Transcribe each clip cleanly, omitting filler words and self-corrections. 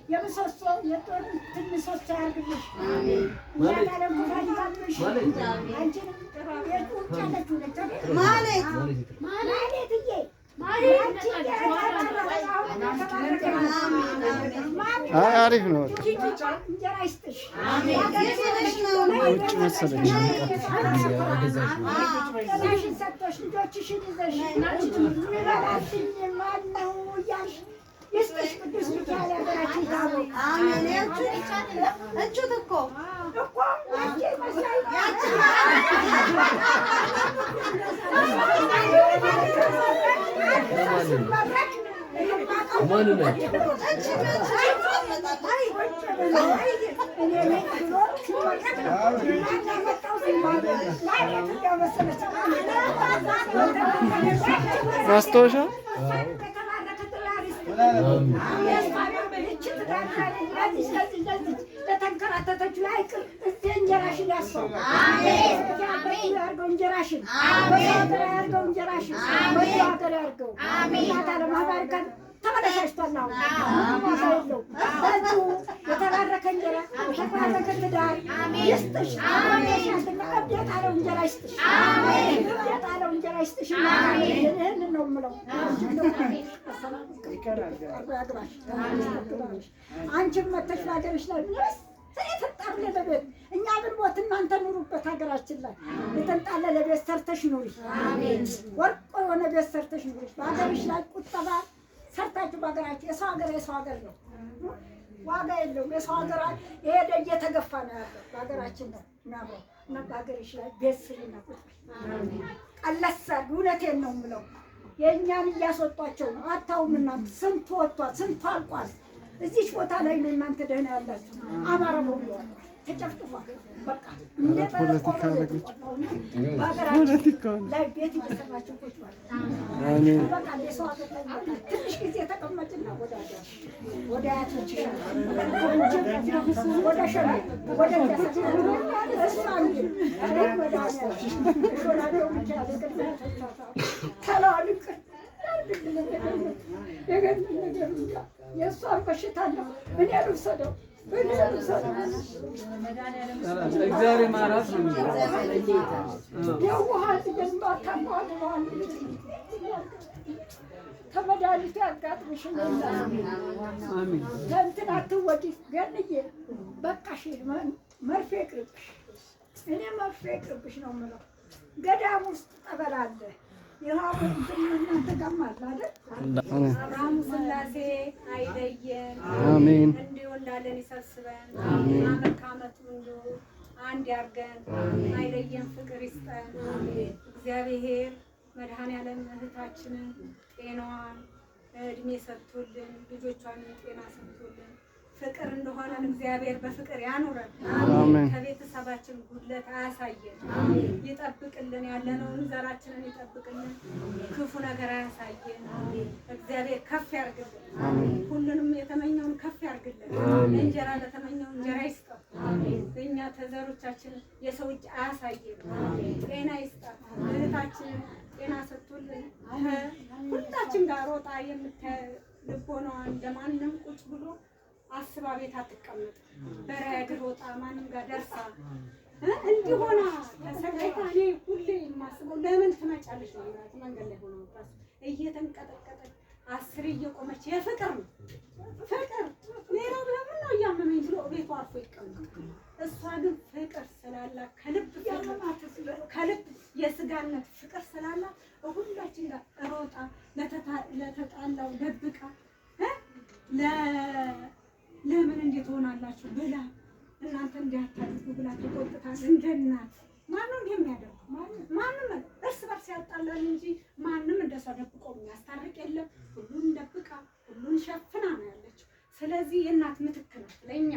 የምሰሶ የጦር ምሰሶ ያርግልሽ። ያላለም ታይታልሽ አንቺንም የቁጫለች ነች ማለት ማለትዬ አሪፍ ነው። እንጀራ ይስጥሽ። ውጭ መሰለኝ ጤናሽን ሰጥቶሽ ልጆችሽን ይዘሽ ማነው እያልሽ ይስጥሽ ቅዱስ ሚካኤል ሀገራችን ታቦት። አሜን። እቹት እኮ ያቺ መሳይ ማስታወሻ ለተንከራተተችው አይቅር እዚህ እንጀራሽን ያስፋው ያርገው እንጀራሽን ያርገው እንጀራሽን ሀገር ያርገው ለማባርከት ተመለሳሽቷል። አሁን የተባረከ እንጀራ የተባረከ ትዳር ይስጥሽ። እብደት አለው እንጀራ ይስጥሽ። እብደት አለው እንጀራ ይስጥሽ። ይህንን ነው የምለው። አንቺም መተሽ በሀገርሽ ላይ የተንጣለለ ቤት እኛ ብንሞት እናንተ ኑሩበት። ሀገራችን ላይ የተንጣለለ ቤት ሰርተሽ ኑሪ። ወርቆ የሆነ ቤት ሰርተሽ ኑሪ። በሀገርሽ ላይ ቁጠባ ሰርታችሁ በሀገራችሁ የሰው ሀገር ነው፣ ዋጋ የለውም። የሰው ሀገር የሄደ እየተገፋ ነው ያለው። በሀገራችን ነው የሚያምረው እና በሀገርሽ ላይ ቤት ስሪና ቁጭ ቀለስ አድርጊ። እውነቴን ነው የምለው። የእኛን እያስወጧቸው ነው። አታውም እናንተ ስንቱ ወጥቷል፣ ስንቱ አልቋል። እዚች ቦታ ላይ ነው እናንተ ደህና ያላችሁ። አማራ ብሏል፣ ተጨፍጥፏል። በቃ ፖለቲካ ነገሮች ላይ ቤት እየሰራችሁ ቁጭ ማለት በቃ የሰው ሀገር ላይ ትንሽ ጊዜ ተቀመጭና ወደ አያቶች ወደ ሸኔ ወደ እሷ እንጂ ተላልቅ የእሷን በሽታ ነው እኔ ልውሰደው እግዚአብሔር ማራት ነው። የውሃት ገንባታ ተመድኃኒቱ ያጋጥምሽ። ለእንትን አትወጪ ገንዬ በቃሽ። መርፌ ይቅርብሽ። እኔ መርፌ ይቅርብሽ ነው የምለው። ገዳም ውስጥ ጠበል አለ። አብርሃሙ ስላሴ አይለየን። አሜን። እንዲሁ እንዳለን ይሰብስበን። አመት ከአመቱ እንዲሁ አንድ ያርገን። አይለየን፣ ፍቅር ይስጠን። እግዚአብሔር መድኃኔዓለም እህታችንን ጤናዋን እድሜ ሰጥቶልን ልጆቿን ጤና ሰጥቶልን ፍቅር እንደሆነን እግዚአብሔር በፍቅር ያኑረን። ከቤተሰባችን ጉድለት አያሳየን፣ ይጠብቅልን። ያለነውን ዘራችንን ይጠብቅልን፣ ክፉ ነገር አያሳየን። እግዚአብሔር ከፍ ያርግልን፣ ሁሉንም የተመኘውን ከፍ ያርግልን። እንጀራ ለተመኘው እንጀራ ይስጠው። እኛ ተዘሮቻችን የሰው እጅ አያሳየን፣ ጤና ይስጠን። እህታችንን ጤና ሰጥቶልን ሁላችን ጋር ሮጣ ልቦናዋን እንደማንም ቁጭ ብሎ አስባ ቤት አትቀመጥ። በረግር ወጣ ማንም ጋር ደርሳ እንዲሆና ተሰቃይታ እኔ ሁሌ የማስበው ለምን ትመጫለሽ ነው ማለት መንገድ ላይ ሆኖ ወጣስ እየተንቀጠቀጠች አስር እየቆመች የፍቅር ነው ፍቅር ሌላው ለምን ነው እያመመኝ ብሎ ቤቷ አርፎ ይቀመጥ። እሷ ግን ፍቅር ስላላት ከልብ የስጋነት ፍቅር ስላላት ሁላችን ጋር ሮጣ ለተጣላው ደብቃ ለምን እንዴት ሆናላችሁ ብላ እናንተ እንዲያታልፉ ብላ ተቆጥታ እንደ እናት ማንም የሚያደርግ ማንም እርስ በርስ ያጣላል እንጂ ማንም እንደሰው ደብቆ የሚያስታርቅ የለም። ሁሉን ደብቃ ሁሉን ሸፍና ነው ያለችው። ስለዚህ የእናት ምትክ ናት ለእኛ።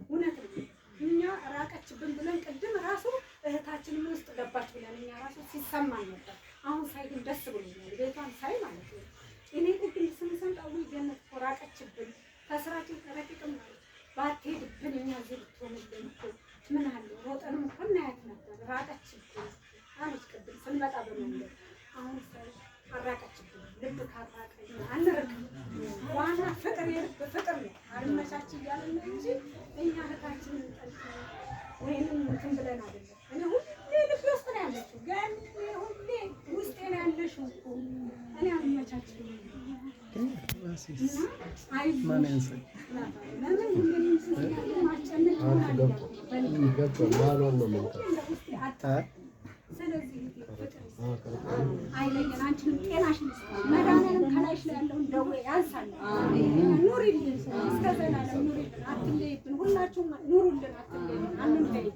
እውነት ነው። እኛ ራቀችብን ብለን ቅድም ራሱ እህታችንን ውስጥ ገባች ብለን እኛ ራሱ ሲሰማን ነበር። አሁን ሳይ ግን ደስ ብሎኛል፣ ቤቷን ሳይ ማለት ነው። እኔ ግን ስንሰንጣው ገነት እኮ ራቀችብን ከስራችን ተረቂቅም ማለት ባትሄድብን እኛ እዚህ ብትሆንልን እኮ ምን አለ ሮጠንም እኮ እናያት ነበር። ራቀችብን አለች ቅድም ስንመጣ በመንገድ። አሁን ሳይ አራቀችብን። ልብ ካራቀኝ አንርቅም። ዋና ፍቅር የልብ ፍቅር አልመቻች እያልን ነው እንጂ እኛ እህታችንን ጠልተን ወይንም እንትን ብለን አይደለም። እኔ ሁሌ ልቤ ውስጥ ነው ያለችው፣ ግን ሁሌ ውስጤ ነው ያለሽው እኮ እኔ አልመቻችም ስለዚህ አይለየን። አንቺንም ጤናሽን መድኃኒዓለም ከላይሽ ላይ ያለውን ደዌ ያንሳል። ኑሪልን እስከ ዘላለም ኑሪልን፣ አትለይብን። ሁላችሁም ኑሩልን፣ አትለይብን፣ አንለይ።